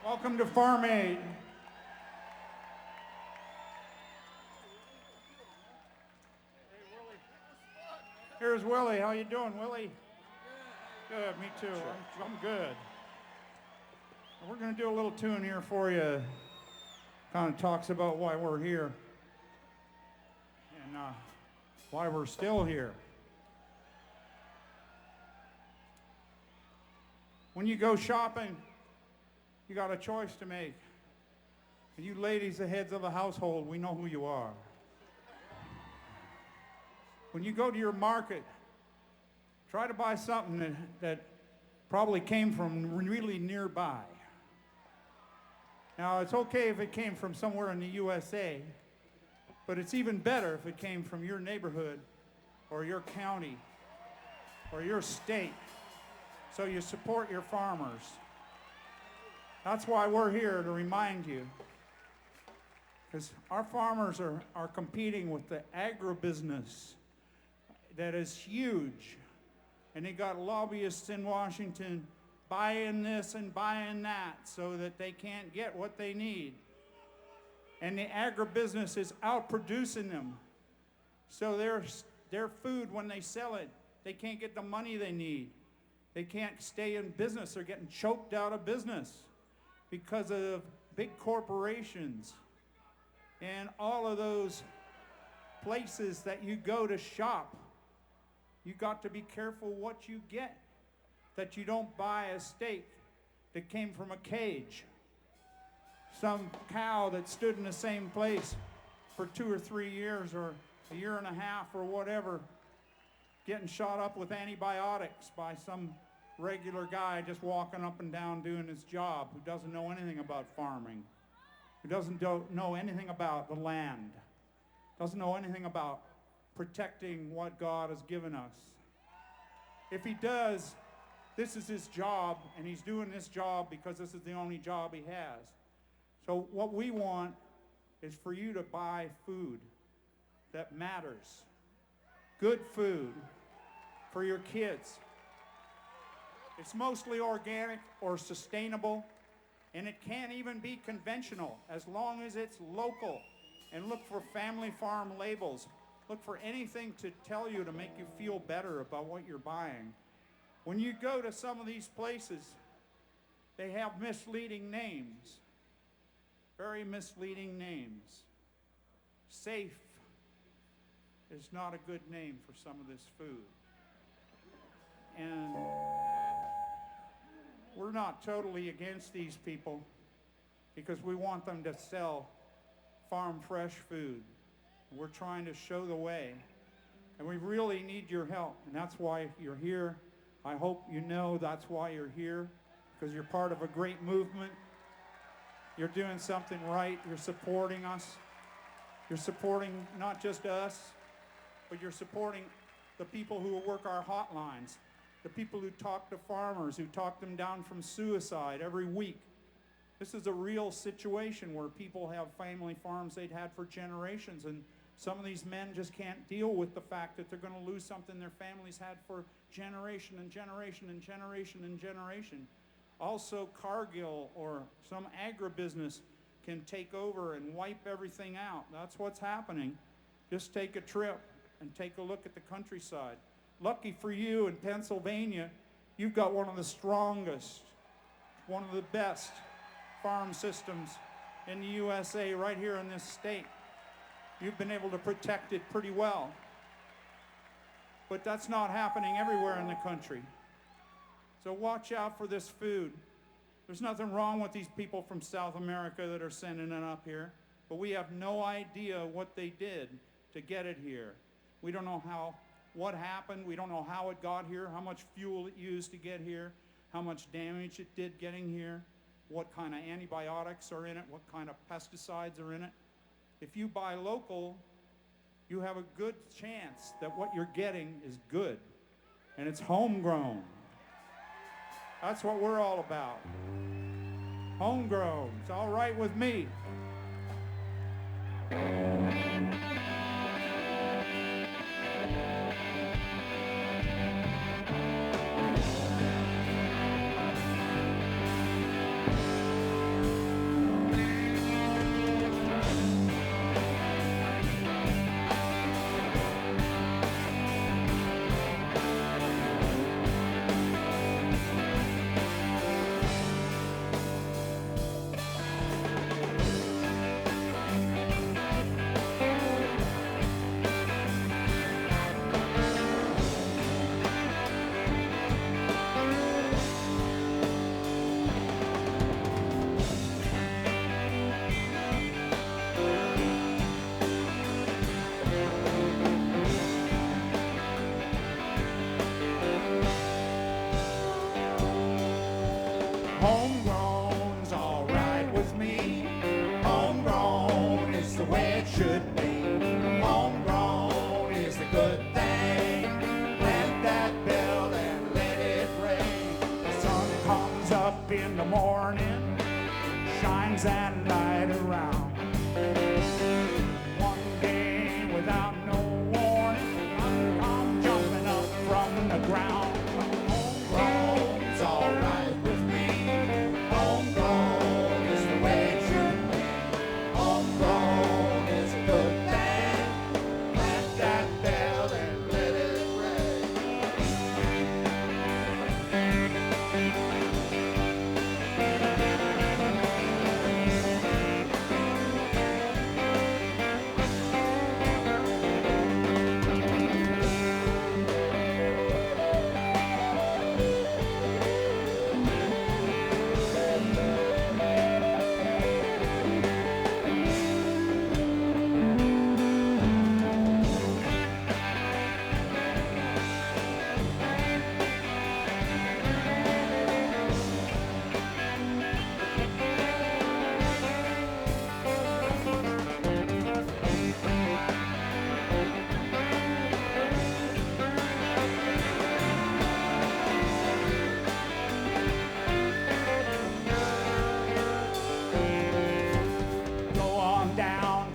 Welcome to Farm Aid. Here's Willie. How you doing, Willie? Good, me too. I'm good. We're going to do a little tune here for you. Kind of talks about why we're here and why we're still here. When you go shopping, you got a choice to make. And you ladies, the heads of the household, we know who you are. When you go to your market, try to buy something that probably came from really nearby. Now, it's okay if it came from somewhere in the USA, but it's even better if it came from your neighborhood or your county or your state. So you support your farmers. That's why we're here, to remind you. Because our farmers are competing with the agribusiness that is huge. And they got lobbyists in Washington buying this and buying that so that they can't get what they need. And the agribusiness is outproducing them. So their food, when they sell it, they can't get the money they need. They can't stay in business. They're getting choked out of business because of big corporations and all of those places that you go to shop. You got to be careful what you get, that you don't buy a steak that came from a cage, some cow that stood in the same place for 2 or 3 years or a year and a half or whatever, getting shot up with antibiotics by some regular guy just walking up and down doing his job who doesn't know anything about farming, who doesn't know anything about the land, doesn't know anything about protecting what God has given us. If he does, this is his job, and he's doing this job because this is the only job he has. So what we want is for you to buy food that matters. Good food for your kids. It's mostly organic or sustainable, and it can't even be conventional as long as it's local. And look for family farm labels. Look for anything to tell you to make you feel better about what you're buying. When you go to some of these places, they have misleading names. Very misleading names. Safe is not a good name for some of this food. And we're not totally against these people because we want them to sell farm fresh food. We're trying to show the way. And we really need your help. And that's why you're here. I hope you know that's why you're here, because you're part of a great movement. You're doing something right. You're supporting us. You're supporting not just us, but you're supporting the people who work our hotlines, the people who talk to farmers, who talk them down from suicide every week. This is a real situation where people have family farms they'd had for generations, and some of these men just can't deal with the fact that they're going to lose something their families had for generation and generation and generation and generation. Also, Cargill or some agribusiness can take over and wipe everything out. That's what's happening. Just take a trip and take a look at the countryside. Lucky for you in Pennsylvania, you've got one of the strongest, one of the best farm systems in the USA right here in this state. You've been able to protect it pretty well. But that's not happening everywhere in the country. So watch out for this food. There's nothing wrong with these people from South America that are sending it up here, but we have no idea what they did to get it here. We don't know what happened. We don't know how it got here, how much fuel it used to get here, how much damage it did getting here, what kind of antibiotics are in it, what kind of pesticides are in it. If you buy local, you have a good chance that what you're getting is good, and it's homegrown. That's what we're all about. Homegrown. It's all right with me. Homegrown's all right with me. Homegrown is the way it should be. Homegrown is the good thing. Plant that bell and let it ring. The sun comes up in the morning, shines that light around. One day without no warning, I'm jumping up from the ground. Homegrown's all right with me. Homegrown is the way it should be. Homegrown is a good thing. Plant that bell and let it ring.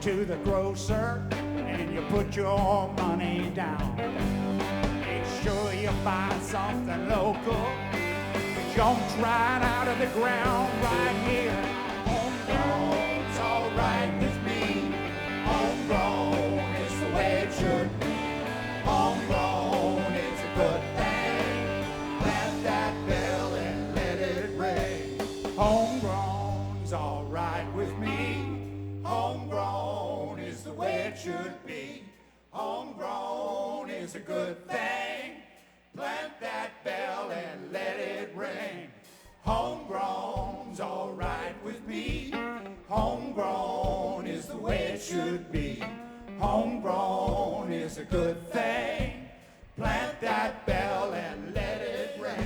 To the grocer and you put your money down. Make sure you buy something local. It jumps right out of the ground right here. Homegrown's all right with me. Homegrown is the way it should be. Homegrown is a good thing. Plant that bell and let it ring. Homegrown's all right with me. Homegrown is the way it should be. Homegrown is a good thing. Plant that bell and let it ring. Homegrown's all right with me. Homegrown is the way it should be. Homegrown is a good thing. Plant that bell and let it ring.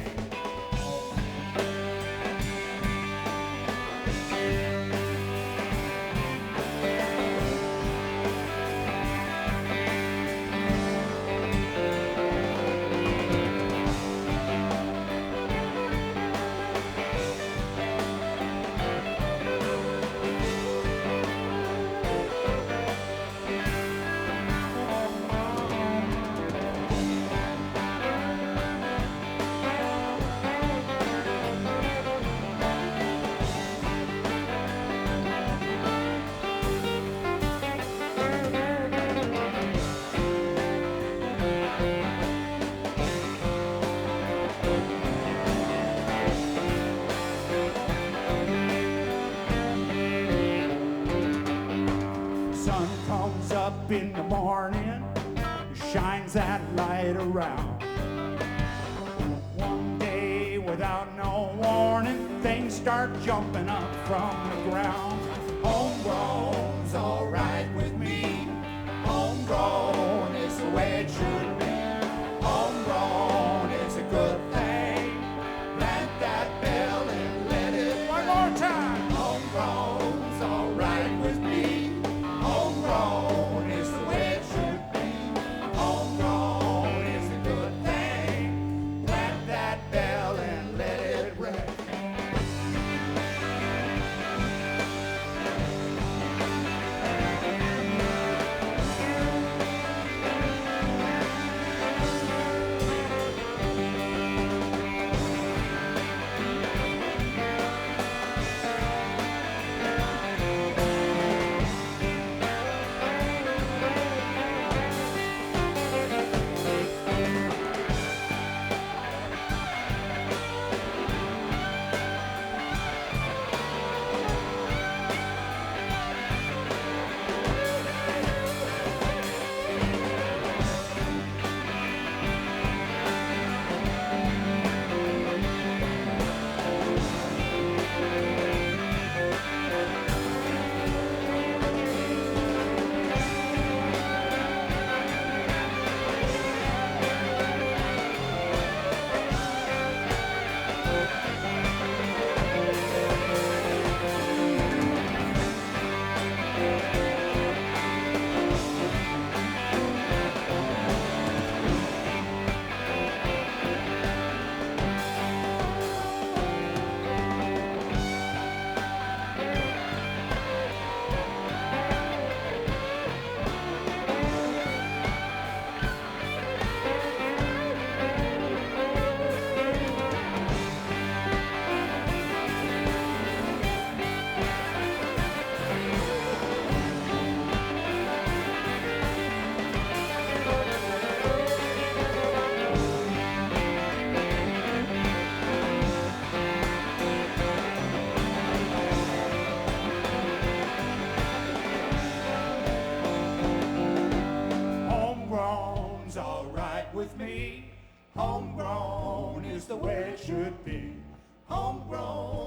Sun comes up in the morning, shines that light around. One day without no warning, things start jumping up from the ground. Homegrown's all right with me. Homegrown is the way it should be. Homegrown is a good thing. Plant that bell and let it one more time. Homegrown's all right with me. Homegrown is the way it should be. Homegrown is a good thing. Plant that bell and let it ring. with me. Homegrown is the way it should be. Homegrown